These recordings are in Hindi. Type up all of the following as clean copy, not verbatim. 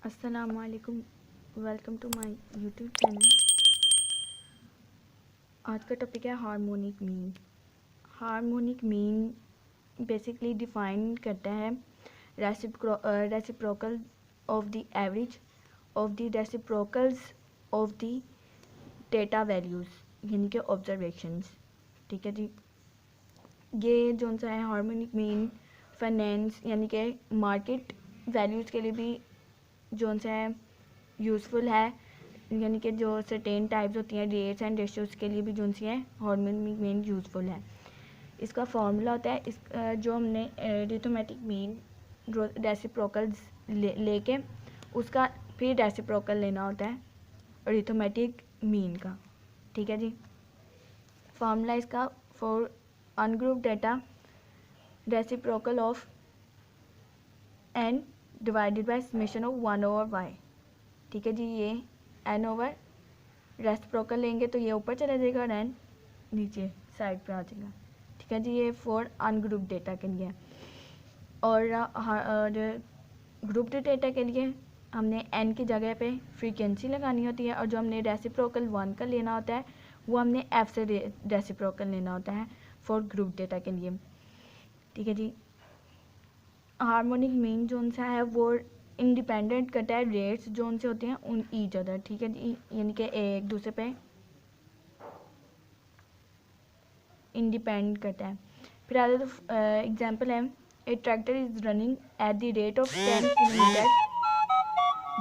अस्सलाम वालेकुम, welcome to my YouTube channel. आज का टॉपिक है harmonic mean. Harmonic mean basically define करता है reciprocal of the average of the reciprocals of the data values यानी कि ऑब्जर्वेशंस। ठीक है जी, ये जो सा है हार्मोनिक मीन फाइनेंस यानी कि मार्केट वैल्यूज़ के लिए भी जो सा है यूज़फुल है, यानी कि जो सर्टेन टाइप्स होती हैं रेट्स एंड रेशियोज़ के लिए भी जो सी है हार्मोनिक मीन यूज़फुल है। इसका फार्मूला होता है जो हमने रिथमेटिक मीन रेसिप्रोकल्स लेके उसका फिर रेसिप्रोकल लेना होता है रिथमेटिक मीन का। ठीक है जी, फार्मूला इसका for ungroup data reciprocal of n divided by summation of 1/y। ठीक है जी, ये n ओवर रेसिप्रोकल लेंगे तो ये ऊपर चला जाएगा और n नीचे साइड पे आ जाएगा। ठीक है जी, ये फॉर अनग्रुप डेटा के लिए। और ग्रुप्ड डेटा के लिए हमने n की जगह पे फ्रीक्वेंसी लगानी होती है, और जो हमने रेसिप्रोकल 1 का लेना होता है वो हमने f से रेसिप्रोकल लेना होता है फॉर ग्रुप डेटा के लिए। ठीक है जी, हार्मोनिक मीन जो सा है वो इंडिपेंडेंट करता है रेट्स जो उनसे होते हैं उन ईच अदर। ठीक है जी, यानी कि एक दूसरे पे इंडिपेंड करता है। फिर आगे तो एग्जांपल है, a tractor is running at the rate of 10 kilometre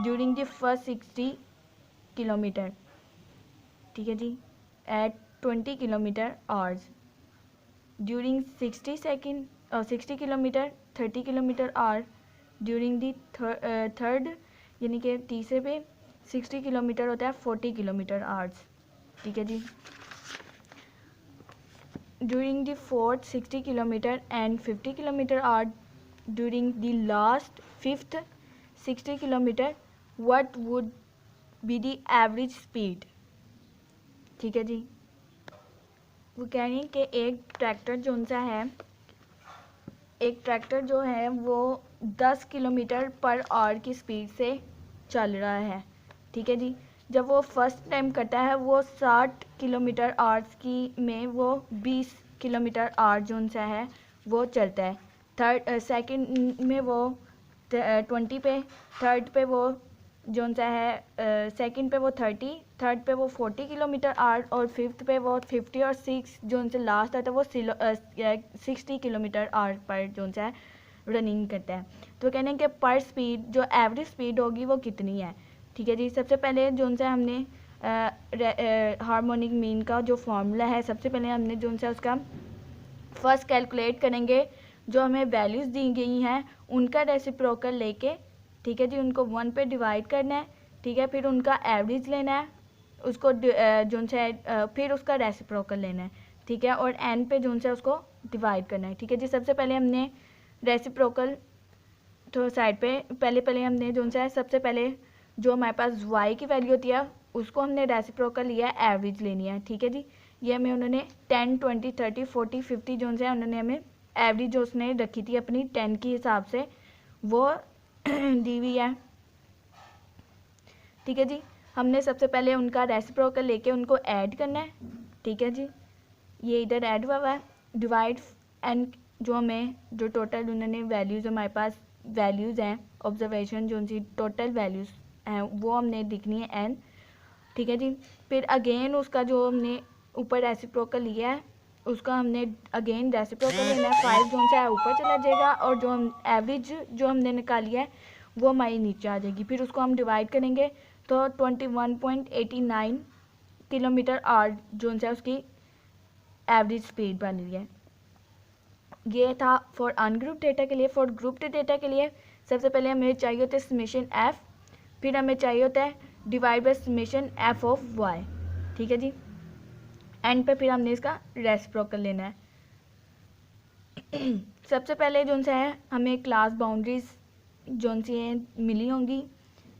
during the first 60 kilometre. ठीक है जी, at 20 kilometre hours during 60 kilometre 30 kilometre hour during the third, यानी कि तीसरे पे 60 किलोमीटर होता है 40 किलोमीटर आवर्स। ठीक है जी, during the fourth 60 kilometre and 50 kilometre hour during the last fifth 60 kilometre what would be the average speed. ठीक है जी, वो कह रही हैं कि एक ट्रैक्टर जो है वो 10 किलोमीटर पर आवर की स्पीड से चल रहा है। ठीक है जी, जब वो फर्स्ट टाइम करता है वो 60 किलोमीटर आवर्स की में वो 20 किलोमीटर आवर जो सा है वो चलता है। सेकंड में वो 20 पे, थर्ड पे वो जो सा है सेकंड पे वो 30, थर्ड पे वो 40 किलोमीटर आवर और फिफ्थ पे वो 50 और 6 जो उनसे लास्ट आता है वो 60 किलोमीटर आवर पर जो सा है रनिंग करता है। तो कहने हैं कि पर स्पीड जो एवरेज स्पीड होगी वो कितनी है। ठीक है जी, सबसे पहले जो सा हमने हार्मोनिक मीन का जो फार्मूला है, सबसे पहले हमने जो सा उसका फर्स्ट कैलकुलेट करेंगे जो हमें वैल्यूज़ दी गई हैं उनका रेसिप्रोकल लेके। ठीक है जी, उनको 1 पे डिवाइड करना है। ठीक है, फिर उनका एवरेज लेना है, उसको जो सा फिर उसका रेसिप्रोकल लेना है। ठीक है, और n पे जो सा उसको डिवाइड करना है। ठीक है जी, सबसे पहले हमने रेसिप्रोकल तो साइड पे पहले हमने जो सा है सबसे पहले जो हमारे पास y की वैल्यू होती है उसको हमने रेसिप्रोकल लिया है, एवरेज लेनी है। ठीक है जी, ये हमें उन्होंने 10 20 30 40 50 जो है उन्होंने हमें एवरेज जो उसने रखी थी अपनी 10 के हिसाब से वो दी हुई है। ठीक है जी, हमने सबसे पहले उनका रेसिप्रोकल लेके उनको ऐड करना है। ठीक है जी, ये इधर ऐड हुआ है, डिवाइड एंड जो हमें जो टोटल उन्होंने वैल्यूज़ हमारे पास वैल्यूज़ हैं ऑब्जर्वेशन जो उनकी टोटल वैल्यूज़ हैं वो हमने लिखनी है एन। ठीक है जी, फिर अगेन उसका जो हमने ऊपर रेसिप्रोकल लिया है उसका हमने अगेन रेसिप्रोकल लेना है, 5 जो सा है ऊपर चला जाएगा और जो हम एवरेज जो हमने निकाली है वो हमारी नीचे आ जाएगी। फिर उसको हम डिवाइड करेंगे तो 21.89 किलोमीटर आवर जो सा उसकी एवरेज स्पीड बन रही है। ये था फॉर अनग्रुप डेटा के लिए। फॉर ग्रुप्ड डेटा के लिए सबसे पहले हमें चाहिए होता है समेशन एफ, फिर हमें चाहिए होता है divide by summation F of Y. ठीक है जी, एंड पे फिर हमने इसका रेसिप्रोकल लेना है। सबसे पहले जो सा है हमें क्लास बाउंड्रीज जो सी हैं मिली होंगी,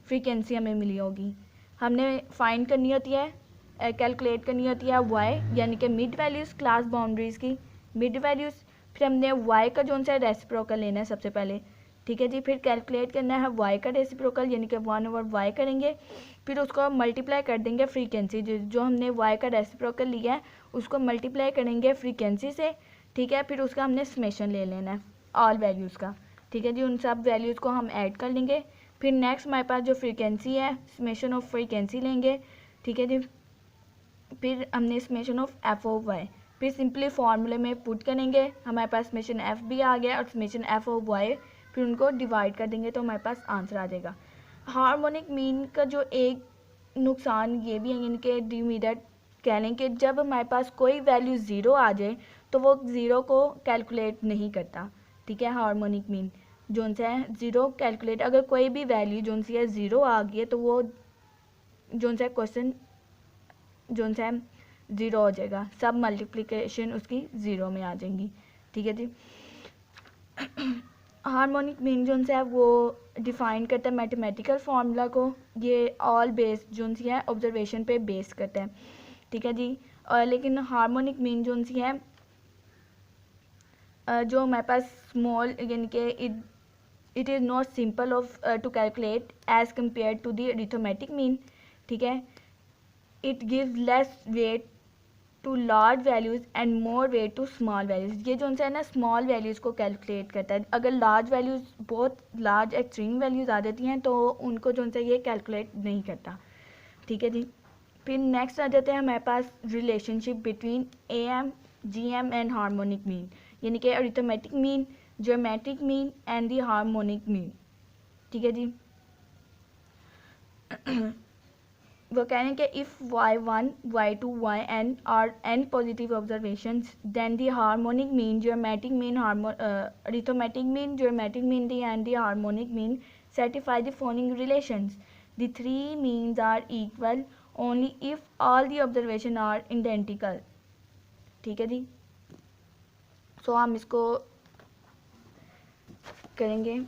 फ्रीक्वेंसी हमें मिली होगी, हमने फाइंड करनी होती है, कैलकुलेट करनी होती है वाई यानी कि मिड वैल्यूज़ क्लास बाउंड्रीज़ की मिड वैल्यूज़। फिर हमने वाई का जो सा रेसिप्रोकल लेना है सबसे पहले। ठीक है जी। फिर कैलकुलेट करना है y का रेसिप्रोकल, यानी कि 1/y करेंगे, फिर उसको मल्टीप्लाई कर देंगे फ्रीक्वेंसी, जो हमने y का रेसिप्रोकल लिया है उसको मल्टीप्लाई करेंगे फ्रीक्वेंसी से, ठीक है। फिर उसका हमने समेशन ले लेना है ऑल वैल्यूज़ का, ठीक है जी। उन सब वैल्यूज़ को हम ऐड कर लेंगे। फिर नेक्स्ट हमारे पास जो फ्रीक्वेंसी है, समेशन ऑफ फ्रीक्वेंसी लेंगे, ठीक है जी। फिर हमने summation of F of Y, फिर सिंपली फार्मूले में पुट करेंगे, हमारे पास समेशन एफ भी आ गया और समेशन एफ ऑफ वाई, फिर उनको डिवाइड कर देंगे तो हमारे पास आंसर आ जाएगा। हार्मोनिक मीन का जो एक नुकसान ये भी है, इनके डिमीटर कह लें कि जब हमारे पास कोई वैल्यू ज़ीरो आ जाए तो वो ज़ीरो को कैलकुलेट नहीं करता, ठीक है। हार्मोनिक मीन जोन सा है ज़ीरो कैलकुलेट, अगर कोई भी वैल्यू जोन सी है ज़ीरो आ गई है तो वो जोन सा क्वेश्चन जोन सा ज़ीरो हो जाएगा, सब मल्टीप्लिकेशन उसकी ज़ीरो में आ जाएंगी, ठीक है जी। हार्मोनिक मीन जोन सा है वो डिफाइन करता है मैथमेटिकल फार्मूला को, ये ऑल बेस्ड जोन सी है ऑब्जर्वेशन पे बेस करता है, ठीक है जी। और लेकिन हार्मोनिक मीन जोन सी है जो हमारे पास स्मॉल, यानी कि it is not simple of to calculate as compare to the arithmetic mean, ठीक है। It gives less weight to large values and more weight to small values. ये जो है ना स्मॉल वैल्यूज़ को कैलकुलेट करता है, अगर लार्ज वैल्यूज़ बहुत लार्ज एक्सट्रीम वैल्यूज़ आ जाती हैं तो उनको जो है ये कैलकुलेट नहीं करता, ठीक है जी। फिर नेक्स्ट आ जाते हैं हमारे पास relationship between AM, GM and harmonic mean, यानी कि arithmetic mean, geometric mean and the harmonic mean, ठीक है जी। वो कह रहे हैं कि if y1, y2, yn are n positive observations, then the harmonic mean, geometric mean, arithmetic mean, geometric mean, and the harmonic mean satisfy the following relations. The three means are equal only if all the observations are identical, ठीक है जी। सो हम इसको करेंगे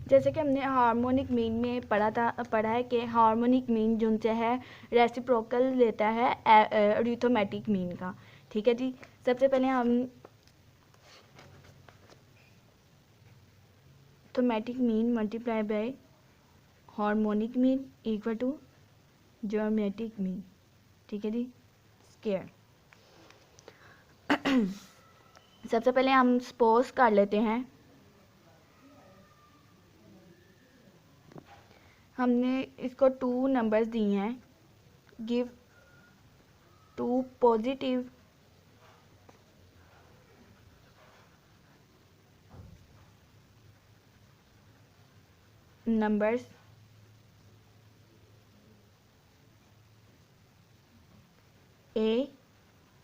जैसे कि हमने हार्मोनिक मीन में पढ़ा है कि हार्मोनिक मीन जो है रेसिप्रोकल लेता है अरिथमेटिक मीन का, ठीक है जी। सबसे पहले हम arithmetic mean multiply by harmonic mean equal to geometric mean, ठीक है जी, स्क्वायर। सबसे पहले हम सपोज कर लेते हैं, हमने इसको टू नंबर्स दिए हैं, give two positive numbers A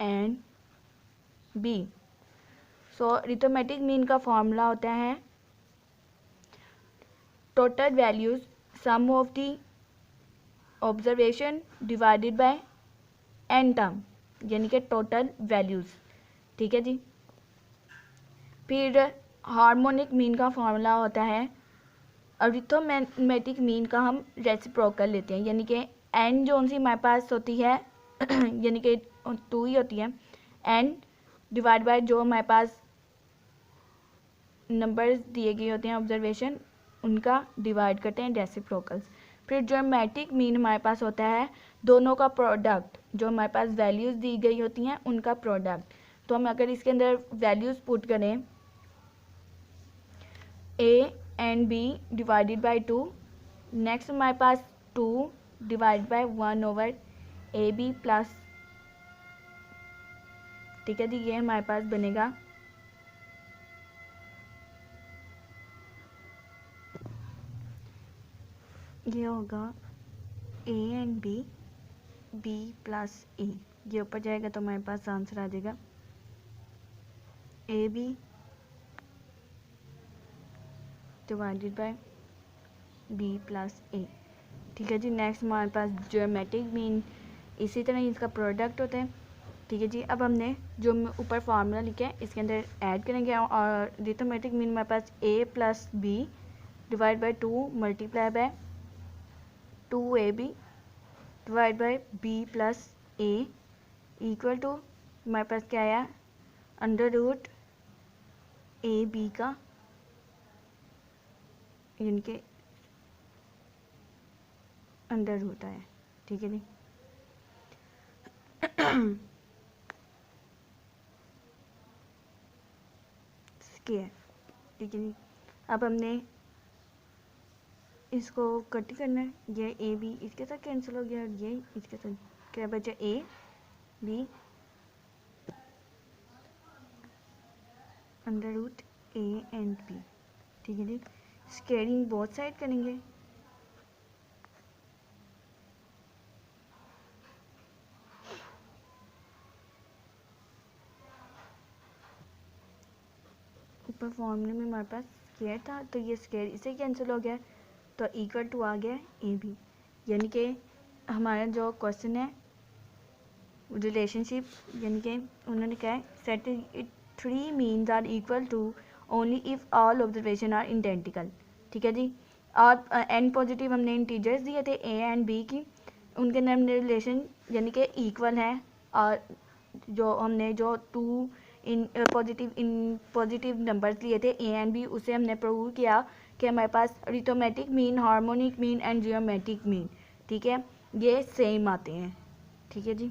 and B। So arithmetic mean का फॉर्मूला होता है total values sum of the observation divided by n term, यानी कि टोटल वैल्यूज, ठीक है जी। फिर हार्मोनिक मीन का फॉर्मूला होता है अरिथमेटिक मीन का हम रेसिप्रोकल लेते हैं, यानी कि n जो सी हमारे पास होती है यानी कि 2 ही होती है, n डिवाइड बाय जो हमारे पास नंबर्स दिए गए होते हैं ऑब्जर्वेशन उनका डिवाइड करते हैं रेसिप्रोकल्स। फिर ज्योमेट्रिक मीन हमारे पास होता है दोनों का प्रोडक्ट, जो हमारे पास वैल्यूज़ दी गई होती हैं उनका प्रोडक्ट। तो हम अगर इसके अंदर वैल्यूज़ पुट करें a and b divided by 2, next हमारे पास 2 divide by 1 over A B plus, ठीक है जी, ये हमारे पास बनेगा ये होगा a and b plus a, ये ऊपर जाएगा तो हमारे पास आंसर आ जाएगा a b divided by b plus a, ठीक है जी। नेक्स्ट हमारे पास ज्योमेट्रिक मीन इसी तरह इसका प्रोडक्ट होता है, ठीक है जी। अब हमने जो ऊपर फार्मूला लिखा है इसके अंदर ऐड करेंगे और अरिथमेटिक मीन हमारे पास a plus B divide by 2 multiply by 2ab divide by b plus A equal to हमारे पास क्या आया अंडर रूट ए बी का यानी कि अंडर होता है, ठीक है जी। स्क्वायर, ठीक है जी। अब हमने इसको कट करना है, ये ए बी इसके साथ कैंसिल हो गया और ये इसके साथ क्या बचा, A B under root A and B, ठीक है जी। स्क्वायरिंग बोथ साइड करेंगे, ऊपर फॉर्मूले में हमारे पास स्क्वायर था तो ये स्क्वायर इससे कैंसिल हो गया तो इक्वल टू आ गया ए बी, यानी कि हमारा जो क्वेश्चन है रिलेशनशिप, यानी कि उन्होंने कहा है set it three means are equal to only if all observation are identical, ठीक है जी। और एन पॉजिटिव हमने इंटीजर्स दिए थे ए एंड बी की, उनके अंदर हमने रिलेशन यानी कि इक्वल है, और जो हमने जो टू इन पॉजिटिव नंबर्स लिए थे ए एंड बी, उसे हमने प्रूव किया कि हमारे पास arithmetic mean, harmonic mean and geometric mean, ठीक है, ये सेम आते हैं, ठीक है जी।